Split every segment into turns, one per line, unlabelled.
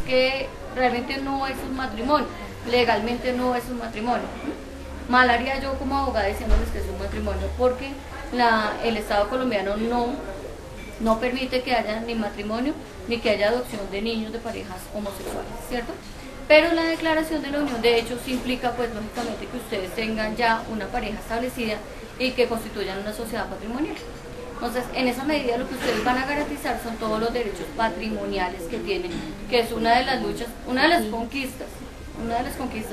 que realmente no es un matrimonio, legalmente no es un matrimonio. Mal haría yo como abogada diciéndoles que es un matrimonio, porque el Estado colombiano no permite que haya ni matrimonio ni que haya adopción de niños de parejas homosexuales, ¿cierto? Pero la declaración de la unión de hechos implica, pues lógicamente, que ustedes tengan ya una pareja establecida y que constituyan una sociedad patrimonial. Entonces, en esa medida lo que ustedes van a garantizar son todos los derechos patrimoniales que tienen, que es una de las luchas, una de las conquistas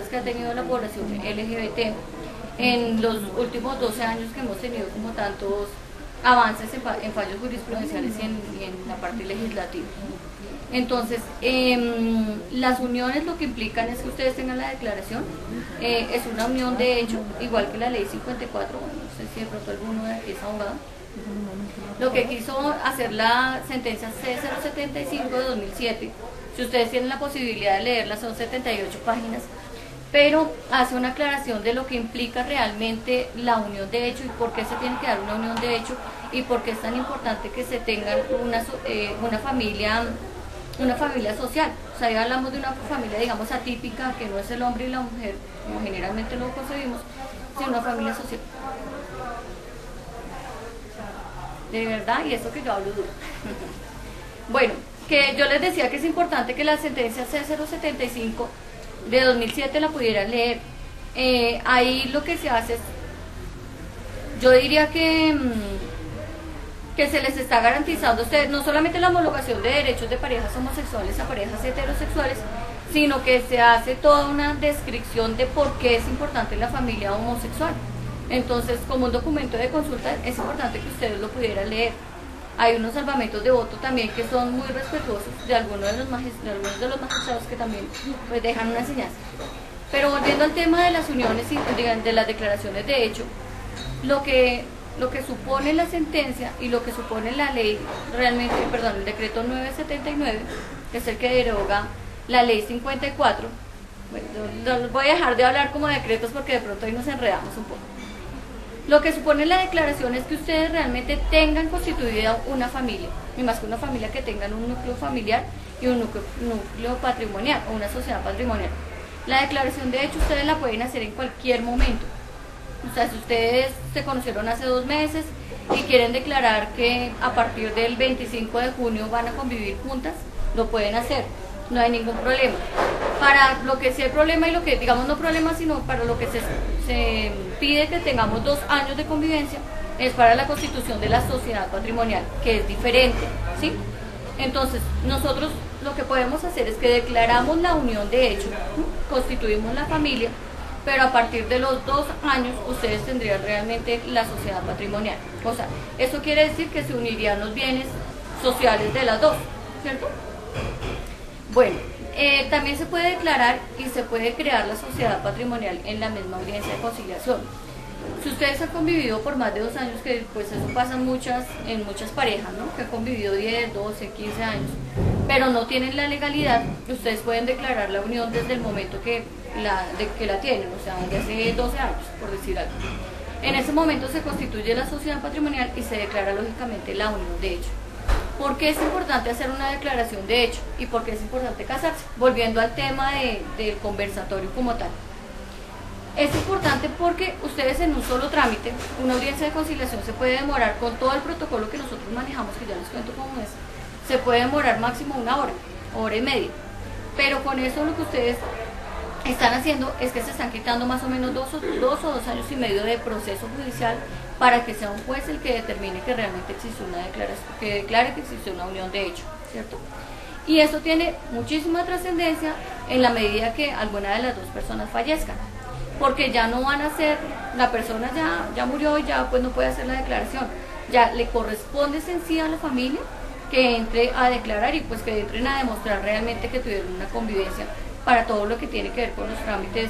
que ha tenido la población LGBT en los últimos 12 años, que hemos tenido como tantos avances en fallos jurisprudenciales y en la parte legislativa. Entonces, las uniones lo que implican es que ustedes tengan la declaración, es una unión de hecho, igual que la ley 54, bueno, no sé si de pronto alguno de aquí es abogado. Lo que quiso hacer la sentencia C075 de 2007, si ustedes tienen la posibilidad de leerla, son 78 páginas, pero hace una aclaración de lo que implica realmente la unión de hecho y por qué se tiene que dar una unión de hecho y por qué es tan importante que se tenga una familia social. O sea, ya hablamos de una familia, digamos, atípica, que no es el hombre y la mujer, como generalmente lo concebimos, sino una familia social. De verdad, y eso que yo hablo duro. Bueno, que yo les decía que es importante que la sentencia C075 de 2007 la pudieran leer. Ahí lo que se hace es, yo diría que se les está garantizando a ustedes no solamente la homologación de derechos de parejas homosexuales a parejas heterosexuales, sino que se hace toda una descripción de por qué es importante la familia homosexual. Entonces, como un documento de consulta, es importante que ustedes lo pudieran leer. Hay unos salvamentos de voto también que son muy respetuosos de algunos de los magistrados que también pues dejan una enseñanza. Pero volviendo al tema de las uniones y de las declaraciones de hecho, lo que supone la sentencia y lo que supone la ley, realmente, perdón, el decreto 979, que es el que deroga la ley 54, bueno, voy a dejar de hablar como decretos porque de pronto ahí nos enredamos un poco. Lo que supone la declaración es que ustedes realmente tengan constituida una familia, y más que una familia, que tengan un núcleo familiar y un núcleo patrimonial o una sociedad patrimonial. La declaración de hecho ustedes la pueden hacer en cualquier momento. O sea, si ustedes se conocieron hace 2 meses y quieren declarar que a partir del 25 de junio van a convivir juntas, lo pueden hacer, no hay ningún problema. Para lo que sí hay problema, y lo que, digamos, no problema, sino para lo que se pide que tengamos 2 años de convivencia, es para la constitución de la sociedad patrimonial, que es diferente, ¿sí? Entonces, nosotros lo que podemos hacer es que declaramos la unión de hecho, constituimos la familia, pero a partir de los 2 años ustedes tendrían realmente la sociedad patrimonial. O sea, eso quiere decir que se unirían los bienes sociales de las dos, ¿cierto? Bueno, también se puede declarar y se puede crear la sociedad patrimonial en la misma audiencia de conciliación. Si ustedes han convivido por más de 2 años, que pues eso pasa en muchas parejas, ¿no? Que han convivido 10, 12, 15 años, pero no tienen la legalidad, ustedes pueden declarar la unión desde el momento que la tienen, o sea, de hace 12 años, por decir algo. En ese momento se constituye la sociedad patrimonial y se declara lógicamente la unión de hecho. ¿Por qué es importante hacer una declaración de hecho? ¿Y por qué es importante casarse? Volviendo al tema del conversatorio como tal. Es importante porque ustedes en un solo trámite, una audiencia de conciliación se puede demorar, con todo el protocolo que nosotros manejamos, que ya les cuento cómo es, se puede demorar máximo 1 hora, hora y media. Pero con eso lo que ustedes están haciendo es que se están quitando más o menos 2 o 2 años y medio de proceso judicial para que sea un juez el que determine que realmente existe una declaración, que declare que existe una unión de hecho, ¿cierto? Y eso tiene muchísima trascendencia en la medida que alguna de las 2 personas fallezcan, porque ya no van a ser, la persona ya murió y ya pues no puede hacer la declaración, ya le corresponde en sí a la familia que entre a declarar y pues que entren a demostrar realmente que tuvieron una convivencia para todo lo que tiene que ver con los trámites,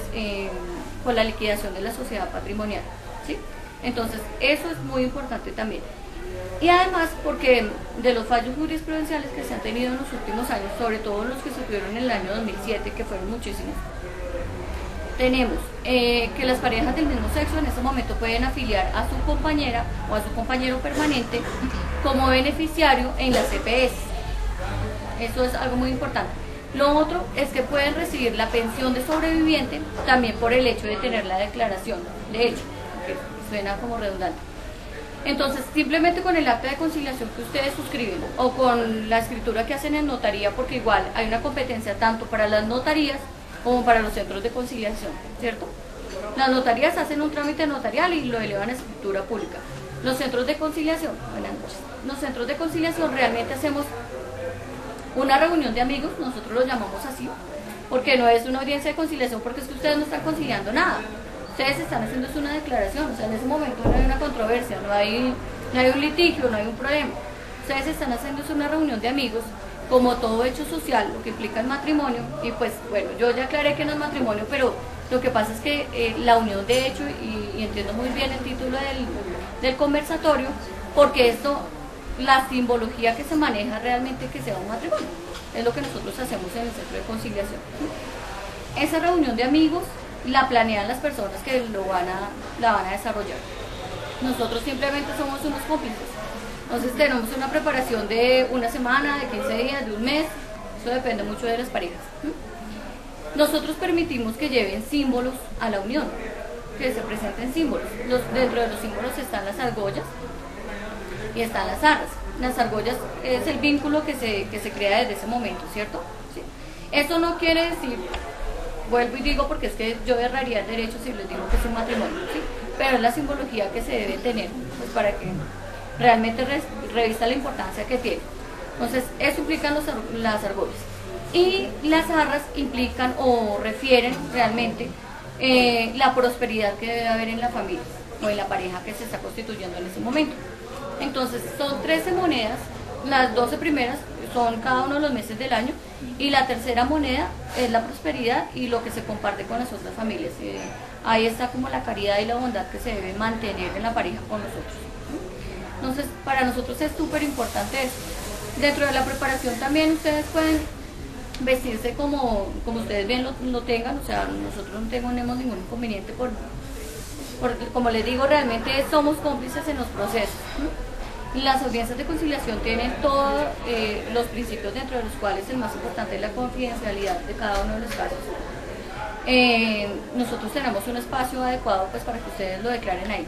con la liquidación de la sociedad patrimonial, ¿sí? Entonces, eso es muy importante también. Y además, porque de los fallos jurisprudenciales que se han tenido en los últimos años, sobre todo los que se tuvieron en el año 2007, que fueron muchísimos, tenemos que las parejas del mismo sexo en ese momento pueden afiliar a su compañera o a su compañero permanente como beneficiario en la CPS. Eso es algo muy importante. Lo otro es que pueden recibir la pensión de sobreviviente también por el hecho de tener la declaración de hecho, que suena como redundante. Entonces, simplemente con el acta de conciliación que ustedes suscriben o con la escritura que hacen en notaría, porque igual hay una competencia tanto para las notarías como para los centros de conciliación, ¿cierto? Las notarías hacen un trámite notarial y lo elevan a escritura pública. Los centros de conciliación, buenas noches, los centros de conciliación realmente hacemos una reunión de amigos, nosotros lo llamamos así, porque no es una audiencia de conciliación, porque es que ustedes no están conciliando nada. Ustedes están haciendo una declaración, o sea, en ese momento no hay una controversia, no hay un litigio, no hay un problema. Ustedes están haciendo una reunión de amigos, como todo hecho social, lo que implica el matrimonio, y pues bueno, yo ya aclaré que no es matrimonio, pero lo que pasa es que la unión de hecho, y entiendo muy bien el título del conversatorio, porque esto, la simbología que se maneja realmente que sea un matrimonio, es lo que nosotros hacemos en el centro de conciliación. Esa reunión de amigos la planean las personas que la van a desarrollar. Nosotros simplemente somos unos cómplices. Entonces tenemos una preparación de una semana, de 15 días, de un mes, eso depende mucho de las parejas. Nosotros permitimos que lleven símbolos a la unión, que se presenten símbolos. Dentro de los símbolos están las argollas y están las arras. Las argollas es el vínculo que se crea desde ese momento, ¿cierto? ¿Sí? Eso no quiere decir, vuelvo y digo porque es que yo erraría el derecho si les digo que es un matrimonio, ¿sí? Pero es la simbología que se debe tener, pues para que realmente revista la importancia que tiene. Entonces, eso implica las argollas. Y las arras implican o refieren realmente la prosperidad que debe haber en la familia o en la pareja que se está constituyendo en ese momento. Entonces, son 13 monedas, las 12 primeras son cada uno de los meses del año, y la tercera moneda es la prosperidad y lo que se comparte con las otras familias. Ahí está como la caridad y la bondad que se debe mantener en la pareja con nosotros. Entonces, para nosotros es súper importante eso. Dentro de la preparación también ustedes pueden vestirse como ustedes bien lo tengan, o sea, nosotros no tenemos ningún inconveniente porque como les digo, realmente somos cómplices en los procesos. Las audiencias de conciliación tienen todos los principios dentro de los cuales el más importante es la confidencialidad de cada uno de los casos. Nosotros tenemos un espacio adecuado pues para que ustedes lo declaren ahí.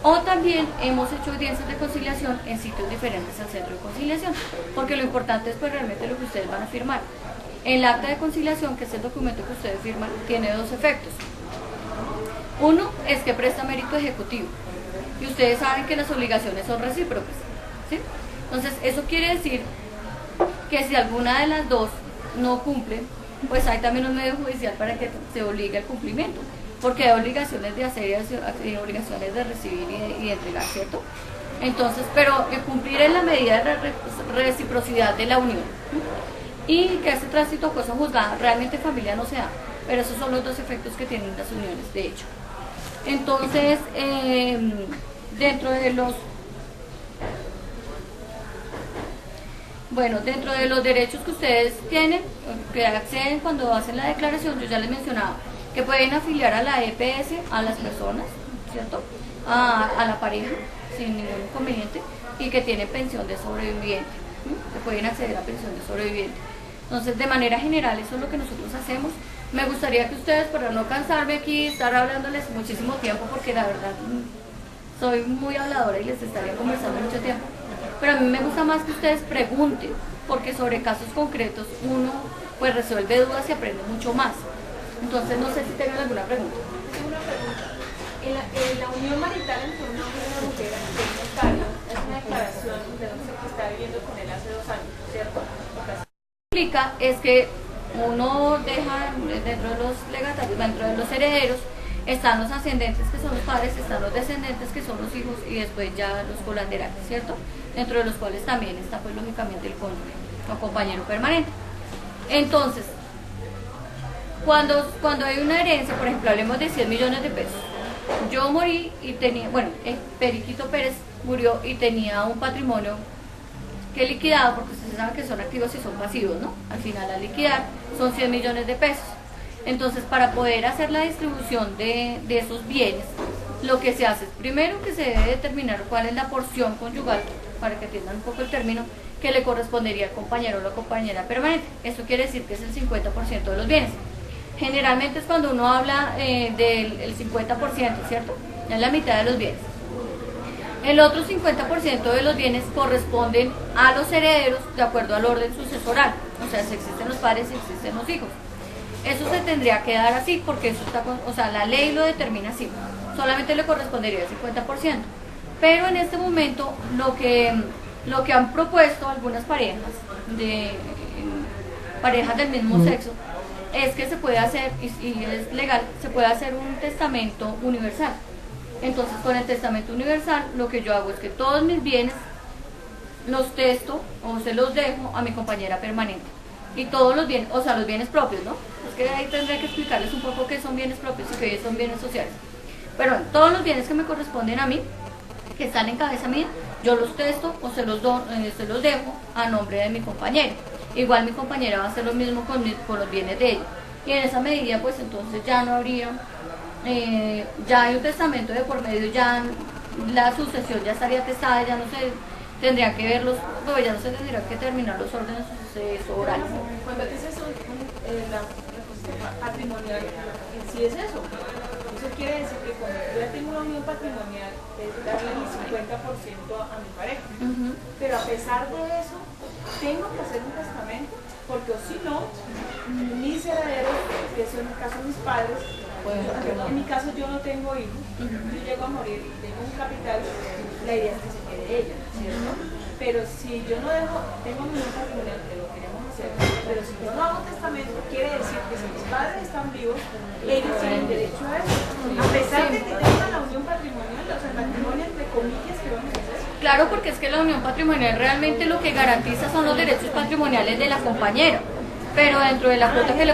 O también hemos hecho audiencias de conciliación en sitios diferentes al centro de conciliación, porque lo importante es pues realmente lo que ustedes van a firmar. El acta de conciliación, que es el documento que ustedes firman, tiene dos efectos. Uno es que presta mérito ejecutivo, y ustedes saben que las obligaciones son recíprocas, ¿sí? Entonces eso quiere decir que si alguna de las dos no cumple, pues hay también un medio judicial para que se obligue al cumplimiento, porque hay obligaciones de hacer y obligaciones de recibir y de entregar, ¿cierto? Entonces, pero cumplir en la medida de reciprocidad de la unión, y que ese tránsito a cosa juzgada realmente familia no se da, pero esos son los dos efectos que tienen las uniones, de hecho. Entonces, dentro de los derechos que ustedes tienen, que acceden cuando hacen la declaración, yo ya les mencionaba que pueden afiliar a la EPS a las personas, ¿cierto? A la pareja, sin ningún inconveniente, y que tienen pensión de sobreviviente, que pueden acceder a pensión de sobreviviente. Entonces, de manera general, eso es lo que nosotros hacemos. Me gustaría que ustedes, para no cansarme aquí, estar hablándoles muchísimo tiempo, porque la verdad soy muy habladora y les estaría conversando mucho tiempo, pero a mí me gusta más que ustedes pregunten, porque sobre casos concretos uno pues resuelve dudas y aprende mucho más. Entonces, no sé si tengan alguna pregunta.
Tengo una pregunta. En la unión marital entre un hombre y una mujer, que es notario, es una declaración de un que está viviendo con él hace 2 años, ¿cierto?
Implica es que uno deja dentro de los legatarios, dentro de los herederos, están los ascendentes que son los padres, están los descendentes que son los hijos, y después ya los colaterales, ¿cierto? Dentro de los cuales también está pues lógicamente el cónyuge o compañero permanente. Entonces, cuando hay una herencia, por ejemplo, hablemos de 100 millones de pesos, yo morí y tenía, Periquito Pérez murió y tenía un patrimonio que liquidado, porque ustedes saben que son activos y son pasivos, ¿no? Al final, al liquidar, son 100 millones de pesos. Entonces, para poder hacer la distribución de esos bienes, lo que se hace es, primero, que se debe determinar cuál es la porción conyugal, para que entiendan un poco el término, que le correspondería al compañero o la compañera permanente. Eso quiere decir que es el 50% de los bienes. Generalmente es cuando uno habla del 50%, ¿cierto? Es la mitad de los bienes. El otro 50% de los bienes corresponden a los herederos de acuerdo al orden sucesoral. O sea, si existen los padres y existen los hijos. Eso se tendría que dar así porque eso está o sea, la ley lo determina así. Solamente le correspondería el 50%. Pero en este momento lo que han propuesto algunas parejas del mismo sexo es que se puede hacer, y es legal, se puede hacer un testamento universal. Entonces con el testamento universal lo que yo hago es que todos mis bienes los testo o se los dejo a mi compañera permanente. Y todos los bienes, o sea, los bienes propios, ¿no? Es que ahí tendré que explicarles un poco qué son bienes propios y qué son bienes sociales. Pero bueno, todos los bienes que me corresponden a mí, que están en cabeza mía, yo los testo o se los dejo a nombre de mi compañero. Igual mi compañera va a hacer lo mismo con los bienes de ella. Y en esa medida, pues entonces ya no habría, ya hay un testamento de por medio, ya la sucesión ya estaría testada, ya no se tendrían que ver pues ya no se tendrían que terminar los órdenes sucesorales.
Cuando dices la cosa patrimonial, en sí es eso. Eso quiere decir que cuando yo ya tengo una unión patrimonial, es darle el 50% a mi pareja. Pero a pesar de eso, tengo que hacer un testamento, porque o si no, mis herederos, que son en el caso de mis padres, en mi caso yo no tengo hijos, yo llego a morir y tengo un capital, la idea es que se quede ella, ¿cierto? Pero si yo no tengo mi unión patrimonial, que lo queremos hacer, pero si yo no hago testamento, quiere decir que si mis padres están vivos, ellos tienen derecho a eso. A pesar de que tengan la unión patrimonial, o sea, el matrimonio entre comillas que vamos a hacer.
Claro, porque es que la unión patrimonial realmente lo que garantiza son los derechos patrimoniales de la compañera, pero dentro de la cuota que le